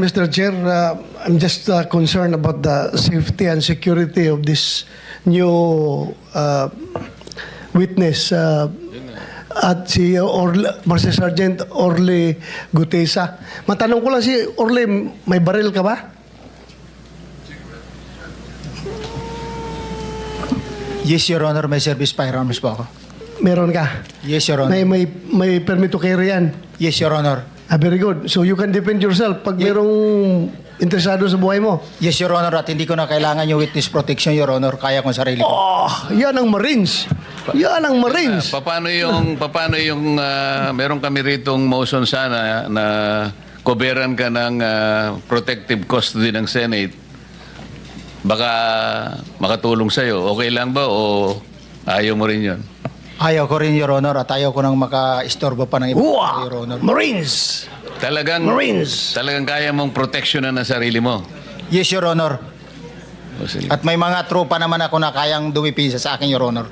Mr. Chair, I'm just concerned about the safety and security of this new witness at si Master Sergeant Orly Gutesa. Matanong ko lang si Orly, may baril ka ba? Yes, Your Honor. May service firearms po ako. Meron ka? Yes, Your Honor. May permit to carry yan? Yes, Your Honor. Very good. So you can defend yourself pag merong interesado sa buhay mo. Yes, Your Honor. At hindi ko na kailangan yung witness protection, Your Honor. Kaya kong sarili ko. Oh, yan ang Marines. Yan ang Marines. Paano yung meron kami ritong motion sana na koberan ka ng protective custody ng Senate. Baka makatulong sa'yo. Okay lang ba o ayaw mo rin yun? Ayaw ko rin, Your Honor. At ayaw ko nang maka-istorbo pa ng iba, Uwa! Your Honor. Marines! Talagang Marines! kaya mong proteksyonan ang sarili mo. Yes, Your Honor. O, sige. At may mga tropa naman ako na kayang dumipisa sa akin, Your Honor.